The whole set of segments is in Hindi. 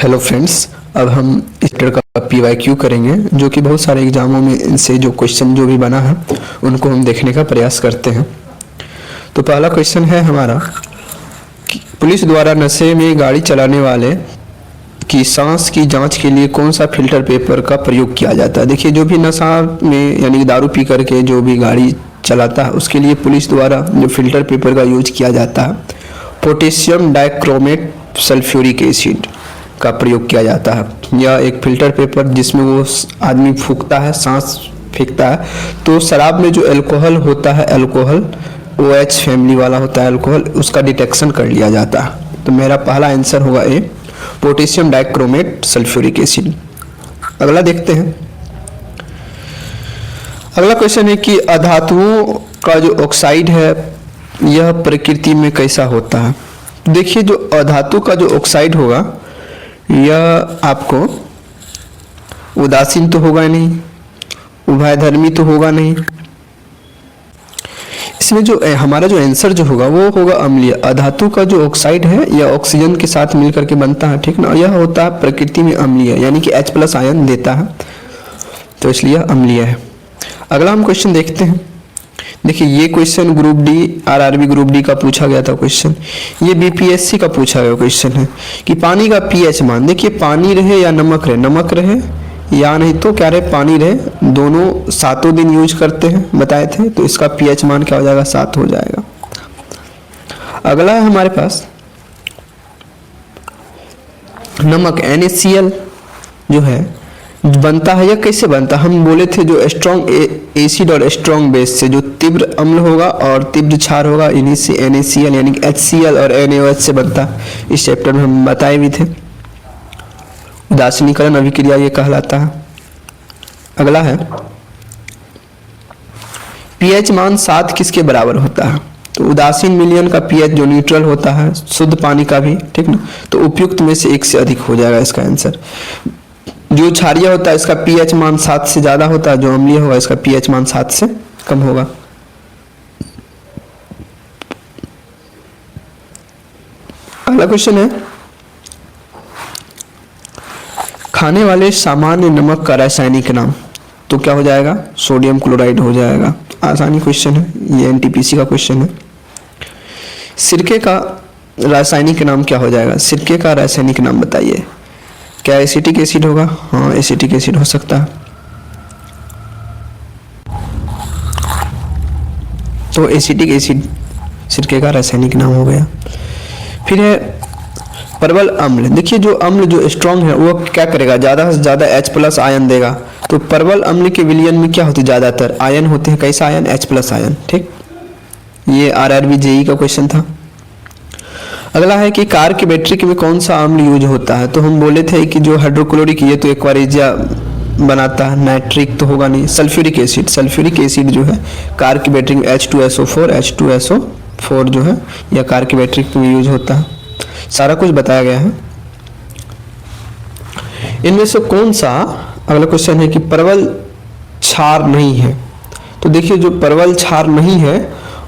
हेलो फ्रेंड्स, अब हम इस चैप्टर का PYQ करेंगे जो कि बहुत सारे एग्जामों में इनसे जो क्वेश्चन जो भी बना है उनको हम देखने का प्रयास करते हैं। तो पहला क्वेश्चन है हमारा कि पुलिस द्वारा नशे में गाड़ी चलाने वाले की सांस की जांच के लिए कौन सा फिल्टर पेपर का प्रयोग किया जाता है। देखिए, जो भी नशा में यानी कि दारू पी करके जो भी गाड़ी चलाता है उसके लिए पुलिस द्वारा जो फिल्टर पेपर का यूज किया जाता है पोटेशियम डाइक्रोमेट सल्फ्यूरिक एसिड का प्रयोग किया जाता है। यह एक फिल्टर पेपर जिसमें वो आदमी फूंकता है, सांस फेंकता है, तो शराब में जो अल्कोहल होता है, अल्कोहल OH फैमिली वाला होता है अल्कोहल, उसका डिटेक्शन कर लिया जाता है। तो मेरा पहला आंसर होगा ए, पोटेशियम डाइक्रोमेट सल्फ्यूरिक एसिड। अगला देखते हैं। अगला क्वेश्चन है कि अधातुओं का जो ऑक्साइड है यह प्रकृति में कैसा होता है। देखिए, जो अधातु का जो ऑक्साइड होगा यह आपको उदासीन तो होगा नहीं, उभयधर्मी तो होगा नहीं। इसमें जो हमारा जो आंसर जो होगा वो होगा अम्लीय। अधातु का जो ऑक्साइड है यह ऑक्सीजन के साथ मिलकर के बनता है, ठीक ना। यह होता है प्रकृति में अम्लीय, यानी कि H+ आयन देता है, तो इसलिए अम्लीय है। अगला हम क्वेश्चन देखते हैं। देखिए, ये question group D RRB group D का पूछा गया था क्वेश्चन। ये BPSC का पूछा गया क्वेश्चन है कि पानी का pH मान। देखिए, पानी रहे या नमक रहे, नमक रहे या नहीं तो क्या रहे, पानी रहे, दोनों सातों दिन यूज करते हैं बताए थे, तो इसका pH मान क्या हो जाएगा, 7 हो जाएगा। अगला है हमारे पास नमक NaCl जो है बनता है, यह कैसे बनता है। हम बोले थे जो स्ट्रॉन्ग एसिड और स्ट्रॉन्ग बेस से जो तीव्र अम्ल होगा और तीव्र क्षार होगा, इन्हीं से NaCl यानी कि HCl और NaOH से बनता है। इस चैप्टर में हम बताए भी थे। उदासीनीकरण अभिक्रिया ये कहलाता है। अगला है pH मान 7 किसके बराबर होता है। तो उदासीन मिलियन का pH जो न्यूट्रल होता है, शुद्ध पानी का भी, ठीक ना, तो उपयुक्त में से 1 से अधिक हो जाएगा इसका आंसर। जो क्षारीय होता है इसका pH मान 7 से ज्यादा होता है, जो अम्लीय होगा इसका pH मान 7 से कम होगा। अगला क्वेश्चन है खाने वाले सामान्य नमक का रासायनिक नाम। तो क्या हो जाएगा, सोडियम क्लोराइड हो जाएगा। आसानी क्वेश्चन है, ये NTPC का क्वेश्चन है। सिरके का रासायनिक नाम क्या हो जाएगा, सिरके का रासायनिक नाम बताइए। क्या एसिटिक एसिड होगा, हाँ एसिटिक एसिड हो सकता है। तो एसिटिक एसिड सिरके का रासायनिक नाम हो गया। फिर है परवल अम्ल। देखिए, जो अम्ल जो स्ट्रॉन्ग है वो क्या करेगा, ज़्यादा से ज़्यादा H+ आयन देगा। तो परवल अम्ल के विलयन में क्या होती है, ज़्यादातर आयन होते हैं, कैसा आयन, H+ आयन, ठीक। ये RRB JEE का क्वेश्चन था। अगला है कि कार की बैटरी में कौन सा अम्ल यूज होता है। तो हम बोले थे कि जो हाइड्रोक्लोरिक, ये तो एक्वारेजिया बनाता है, नाइट्रिक तो होगा नहीं। सल्फ्यूरिक एसिड, सल्फ्यूरिक एसिड जो है कार की बैटरी में H2SO4 जो है यह कार की बैटरी में यूज होता है। सारा कुछ बताया गया है। इनमें से कौन सा, अगला क्वेश्चन है कि परवल क्षार नहीं है। तो देखिए, जो परवल क्षार नहीं है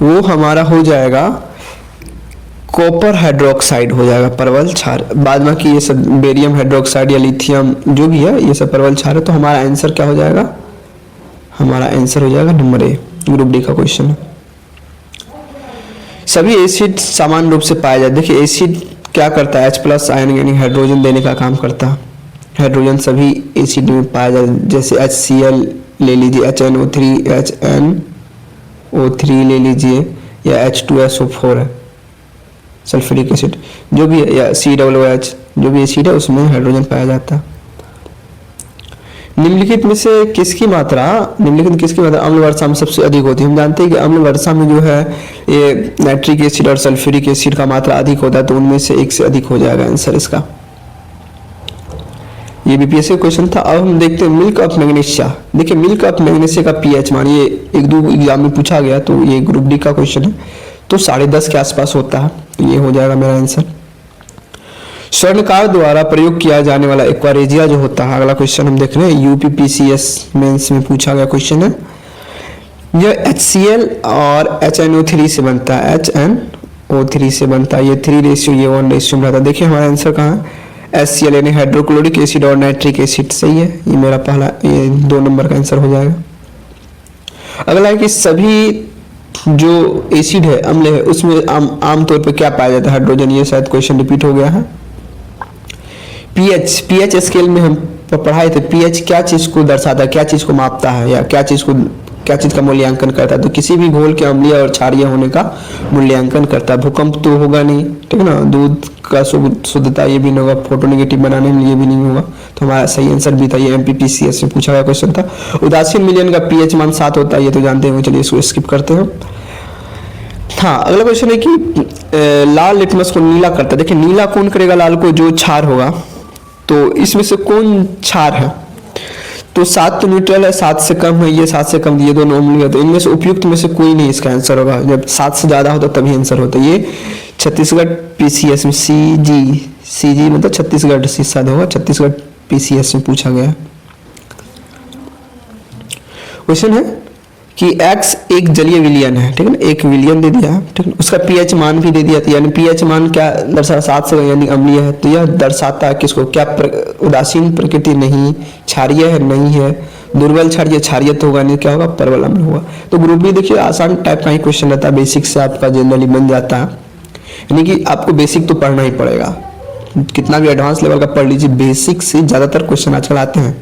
वो हमारा हो जाएगा कॉपर हाइड्रोक्साइड हो जाएगा, परवल क्षार। बाद में कि ये सब बेरियम हाइड्रोक्साइड या लिथियम जो भी है ये सब परवल क्षार है। तो हमारा आंसर क्या हो जाएगा, हमारा आंसर हो जाएगा नंबर ए, ग्रुप डी का क्वेश्चन है। सभी एसिड समान रूप से पाए जाते। देखिए, एसिड क्या करता है, H+ आयन यानी हाइड्रोजन देने का काम करता है। हाइड्रोजन सभी एसिड में पाया जाता है, जैसे HCl ले लीजिए, HNO3 ले लीजिए, या H2SO4 है सल्फ्यूरिक एसिड जो भी है, या COOH जो भी एसिड है उसमें हाइड्रोजन पाया जाता है। निम्नलिखित में से किसकी मात्रा अम्ल वर्षा में सबसे अधिक होती है। हम जानते हैं कि अम्ल वर्षा में जो है ये नाइट्रिक एसिड और सल्फ्यूरिक एसिड का मात्रा अधिक होता है, तो उनमें से 1 से अधिक हो जाएगा आंसर इसका। ये BPSC क्वेश्चन था। अब हम देखते हैं मिल्क ऑफ मैग्नीशिया। देखिए, मिल्क ऑफ मैग्नीशिया का pH मान, ये 1-2 एग्जाम में पूछा गया, तो ये ग्रुप डी का क्वेश्चन है। तो 10.5 के आसपास होता है, तो ये हो जाएगा मेरा आंसर। स्वर्णकार द्वारा प्रयोग किया जाने वाला एक्वारेजिया जो होता है, अगला क्वेश्चन हम देख रहे हैं, UPPCS मेंस में पूछा गया क्वेश्चन है। यह HCl और HNO3 से बनता है, HNO3 से बनता है। ये 3 रेशियो, ये 1 रेशियो में रहता है। देखिए हमारा आंसर कहाँ है, HCl यानी हाइड्रोक्लोरिक एसिड और नाइट्रिक एसिड, सही है। ये मेरा पहला, ये 2 नंबर का आंसर हो जाएगा। अगला है कि सभी जो एसिड है, अम्ल है, उसमें आमतौर पर क्या पाया जाता है? हाइड्रोजन। ये शायद क्वेश्चन रिपीट हो गया है। पीएच स्केल में हम पढ़ाए थे, पीएच क्या चीज को दर्शाता है, क्या चीज को मापता है, या क्या चीज का मूल्यांकन करता है? तो किसी भी घोल के अम्लीय और क्षारीय होने का मूल्यांकन करता है। भूकंप तो होगा नहीं, ठीक है ना। दूध का शुद्धता ये भी नहीं होगा। फोटो नेगेटिव बनाने में ये भी नहीं होगा। तो हमारा सही आंसर भी था, ये MPPCS में पूछा गया क्वेश्चन था। उदासीन विलयन का पीएच मान 7 होता है, ये तो जानते हैं। चलिए इसको स्किप करते हैं। हाँ, अगला क्वेश्चन है कि लाल लिटमस को नीला करता है। देखिए नीला कौन करेगा लाल को? जो क्षार होगा। तो इसमें से कौन क्षार है? तो 7 तो न्यूट्रल है, 7 से कम है, ये 7 से कम, ये दोनों अम्लीय। तो इनमें से उपयुक्त में से कोई नहीं इसका आंसर होगा। जब 7 से ज्यादा होता तभी आंसर होता है। ये छत्तीसगढ़ PCS में CG मतलब छत्तीसगढ़ शायद होगा, छत्तीसगढ़ PCS में पूछा गया क्वेश्चन है कि X एक जलीय विलयन है, ठीक है ना। एक विलयन दे दिया, ठीक है। उसका pH मान भी दे दिया, यानी pH मान क्या दर्शाता? 7 से यानी अम्लीय है। तो यह दर्शाता है किसको? क्या उदासीन प्रकृति नहीं, क्षारीय है नहीं है, दुर्बल क्षारीय, क्षारीय तो होगा नहीं, क्या होगा? प्रबल अम्ल होगा। तो ग्रुप बी देखिए आसान टाइप का ही क्वेश्चन रहता है, बेसिक से आपका जनरली बन जाता है। यानी कि आपको बेसिक तो पढ़ना ही पड़ेगा, कितना भी एडवांस लेवल का पढ़ लीजिए, बेसिक से ज्यादातर क्वेश्चन आजकल आते हैं।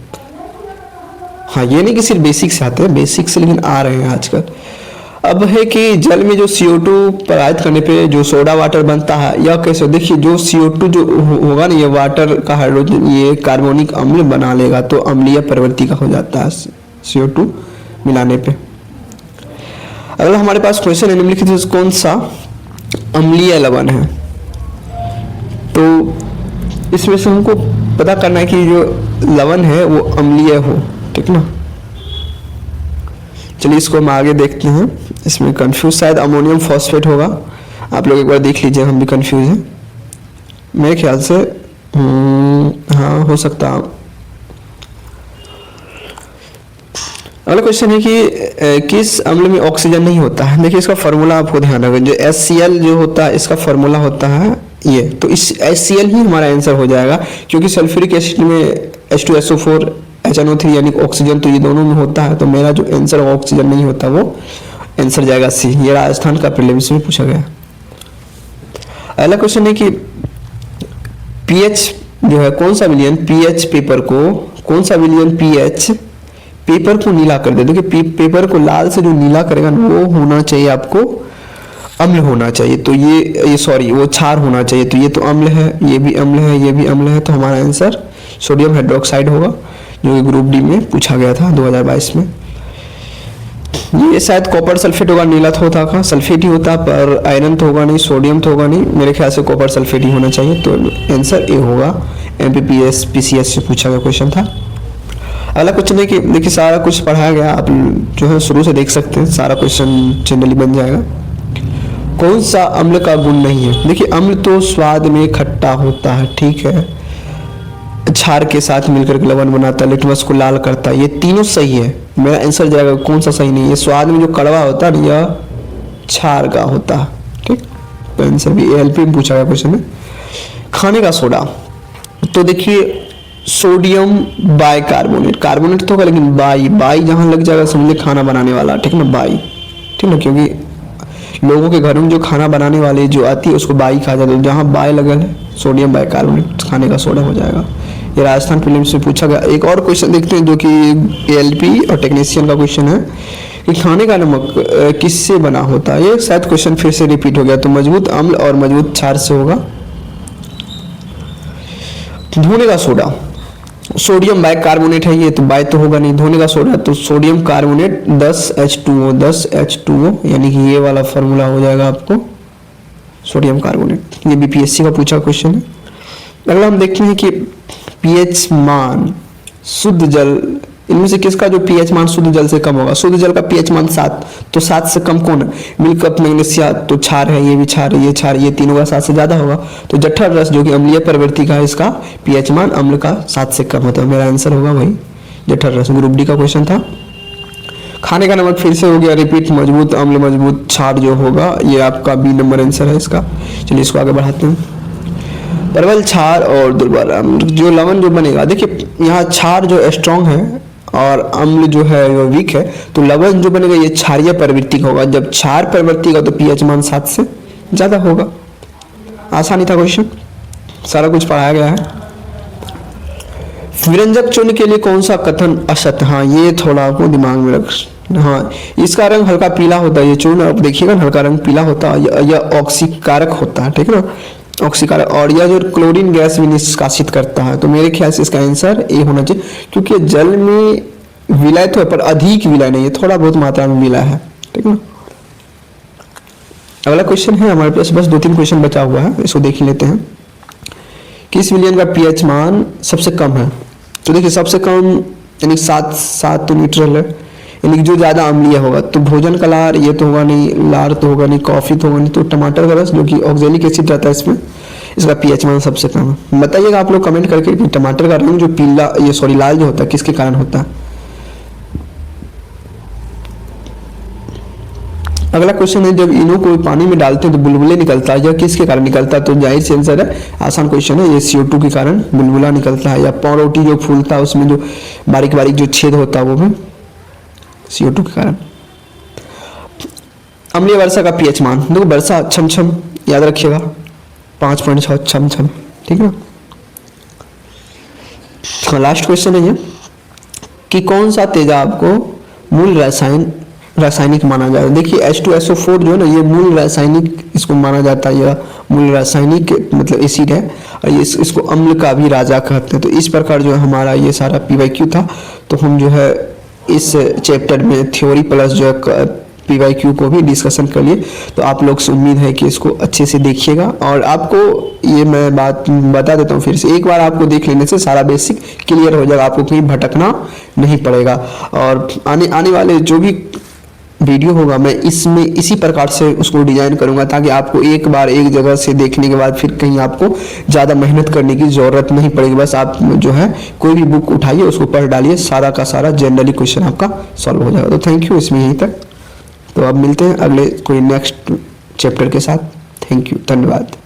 हाँ, ये नहीं कि सिर्फ बेसिक से आते हैं, बेसिक से लेकिन आ रहे हैं आजकल। अब है कि जल में जो CO2 प्रवाहित करने पे जो सोडा वाटर बनता है, यह कैसे? देखिए जो CO2 जो होगा ना, ये वाटर का हाइड्रोजन ये कार्बोनिक अम्ल बना लेगा, तो अम्लीय प्रवृत्ति का हो जाता है CO2 मिलाने पे। अगला हमारे पास क्वेश्चन है निम्नलिखित कौन सा अम्लीय लवण है? तो इसमें से हमको पता करना है कि जो लवण है वो अम्लीय हो, ठीक ना। चलिए इसको हम आगे देखते हैं। इसमें कंफ्यूज शायद अमोनियम फॉस्फेट होगा, आप लोग एक बार देख लीजिए, हम भी कंफ्यूज हैं मेरे ख्याल से। हाँ हो सकता। अगला क्वेश्चन है कि किस अम्ल में ऑक्सीजन नहीं होता है? देखिए इसका फॉर्मूला आपको ध्यान रखें, जो HCl जो होता है इसका फॉर्मूला होता है ये। तो इस HCl ही हमारा आंसर हो जाएगा, क्योंकि सल्फ्यूरिक एसिड में H2SO4 HNO3 यानी ऑक्सीजन तो ये दोनों में होता है। तो मेरा जो आंसर ऑक्सीजन नहीं होता वो आंसर जाएगा C। ये राजस्थान का प्रीलिम्स में पूछा गया। अगला क्वेश्चन है कि pH जो है कौन सा विलयन pH पेपर को, कौन सा विलयन pH पेपर को नीला कर दे? देखिए पेपर को लाल से जो नीला करेगा वो होना चाहिए आपको अम्ल होना चाहिए। तो ये सॉरी वो क्षार होना चाहिए। तो ये तो अम्ल है, ये भी अम्ल है, ये भी अम्ल है। तो हमारा आंसर सोडियम हाइड्रोक्साइड होगा, जो कि ग्रुप डी में पूछा गया था 2022 में। ये शायद कॉपर सल्फेट होगा, नीला तो होता का सल्फेट ही होता, पर आयरन तो होगा नहीं, सोडियम तो होगा नहीं। मेरे ख्याल से कॉपर सल्फेट ही होना चाहिए। तो आंसर ए होगा। MPPS से पूछा गया क्वेश्चन था। अगला क्वेश्चन है कि देखिए सारा कुछ पढ़ाया गया, आप जो है शुरू से देख सकते हैं, सारा क्वेश्चन जनरली बन जाएगा। कौन सा अम्ल का गुण नहीं है? देखिए अम्ल तो स्वाद में खट्टा होता है, ठीक है, क्षार के साथ मिलकर के लवण बनाता है, लिटमस को लाल करता है, ये तीनों सही है। मेरा आंसर जाएगा कौन सा सही नहीं है? स्वाद में जो कड़वा होता है यह क्षार का होता है, ठीक। तो आंसर भी ALP में पूछा गया क्वेश्चन में। खाने का सोडा, तो देखिए सोडियम बाइकार्बोनेट, कार्बोनेट तो होगा लेकिन बाई जहां लग जाएगा समझिए खाना बनाने वाला, ठीक ना, बाई, ठीक ना, क्योंकि लोगों के घरों में जो खाना बनाने वाले जो आती है उसको बाई कहा जाता है। जहां बाई लगल है सोडियम बाइकार्बोनेट खाने का सोडा हो जाएगा। ये राजस्थान प्रीलिम्स से पूछा गया। एक और क्वेश्चन देखते हैं जो कि ALP और टेक्नीशियन का क्वेश्चन है कि खाने का नमक किससे बना होता है? ये शायद क्वेश्चन फिर से रिपीट हो गया। तो मजबूत अम्ल और मजबूत क्षार से होगा। धोने का सोडा सोडियम बाइकार्बोनेट है, ये तो बाई तो होगा नहीं। धोने का सोडा तो सोडियम कार्बोनेट 10H2O यानी कि ये वाला फॉर्मूला हो जाएगा आपको सोडियम कार्बोनेट। ये BPSC का पूछा क्वेश्चन है। अगला हम देखते हैं कि pH मान शुद्ध जल, इनमें से किसका जो pH मान शुद्ध जल से कम होगा? शुद्ध जल का pH मान 7, तो 7 से कम कौन है? मिल्क मैग्नीशिया तो क्षार है, ये भी क्षार है, ये क्षार, ये तीनों का 7 से ज्यादा होगा। तो जठर रस जो कि अम्लीय प्रवृत्ति का है, इसका pH मान अम्ल का 7 से कम होता है। मेरा आंसर होगा वही जठर रस। ग्रुप डी का क्वेश्चन था। खाने का नमक फिर से हो गया रिपीट, मजबूत अम्ल मजबूत क्षार जो होगा ये आपका B नंबर आंसर है इसका। चलिए इसको आगे बढ़ाते हैं। प्रबल क्षार और दुर्बल अम्ल, जो लवण जो बनेगा, देखिए यहाँ क्षार जो स्ट्रांग है और अम्ल जो है वो वीक है, तो लवण जो बनेगा ये क्षारीय प्रवृत्ति का होगा। जब क्षार प्रवृत्ति का तो पीएच मान 7 से ज़्यादा होगा। आसानी था क्वेश्चन, सारा कुछ पढ़ाया गया है। व्यंजक चूर्ण के लिए कौन सा कथन असत्य, हाँ ये थोड़ा आपको दिमाग में रख, हाँ इसका रंग हल्का पीला होता है, ये चूर्ण आप देखिएगा हल्का रंग पीला होता है, यह ऑक्सीकारक होता है, ठीक है ना, ऑक्सीकारक, और यह जो क्लोरीन गैस भी निष्कासित करता है। तो मेरे ख्याल से इसका आंसर ए होना चाहिए, क्योंकि जल में विलय तो है पर अधिक विलय नहीं है, थोड़ा बहुत मात्रा में विलय है, ठीक है ना। अगला क्वेश्चन है हमारे पास, बस 2-3 क्वेश्चन बचा हुआ है, इसको देख लेते हैं। किस विलयन का पीएच मान सबसे कम है? तो देखिए सबसे कम यानी 7 तो न्यूट्रल है, यानी जो ज़्यादा अम्लीय होगा, तो भोजन का लार ये तो होगा नहीं, लार तो होगा नहीं, कॉफ़ी तो होगा नहीं, तो टमाटर का रस जो कि ऑक्जेलिक एसिड रहता है इसमें, इसका पीएच मान सबसे कम है। बताइएगा आप लोग कमेंट करके कि टमाटर का रंग जो पीला ये सॉरी लाल जो होता है किसके कारण होता है। अगला क्वेश्चन है, जब इनो को पानी में डालते हैं तो बुलबुले निकलता है, यह किसके कारण निकलता है? तो जाहिर से आंसर है, आसान क्वेश्चन है, ये CO2 के कारण बुलबुला निकलता है। या पावरोटी जो फूलता है उसमें जो बारीक बारीक जो छेद होता है वो भी CO2 के कारण। अम्लीय वर्षा का पीएच मान, देखो वर्षा छम छम याद रखिएगा 5.6 छम छम, ठीक है ना। लास्ट क्वेश्चन है ये कि कौन सा तेजाब को मूल रासायनिक माना जाता है? देखिए H2SO4 जो है ना ये मूल रासायनिक इसको माना जाता है, यह मूल रासायनिक मतलब एसिड है, और ये इसको अम्ल का भी राजा कहते हैं। तो इस प्रकार जो है हमारा ये सारा PYQ था। तो हम जो है इस चैप्टर में थ्योरी प्लस जो है PYQ को भी डिस्कशन कर लिए। तो आप लोग से उम्मीद है कि इसको अच्छे से देखिएगा, और आपको ये मैं बात बता देता हूँ फिर से, एक बार आपको देख लेने से सारा बेसिक क्लियर हो जाएगा, आपको कहीं भटकना नहीं पड़ेगा। और आने वाले जो भी वीडियो होगा मैं इसमें इसी प्रकार से उसको डिजाइन करूंगा, ताकि आपको एक बार एक जगह से देखने के बाद फिर कहीं आपको ज़्यादा मेहनत करने की ज़रूरत नहीं पड़ेगी। बस आप जो है कोई भी बुक उठाइए, उसको पढ़ डालिए, सारा का सारा जनरली क्वेश्चन आपका सॉल्व हो जाएगा। तो थैंक यू, इसमें यहीं तक। तो अब मिलते हैं अगले कोई नेक्स्ट चैप्टर के साथ। थैंक यू, धन्यवाद।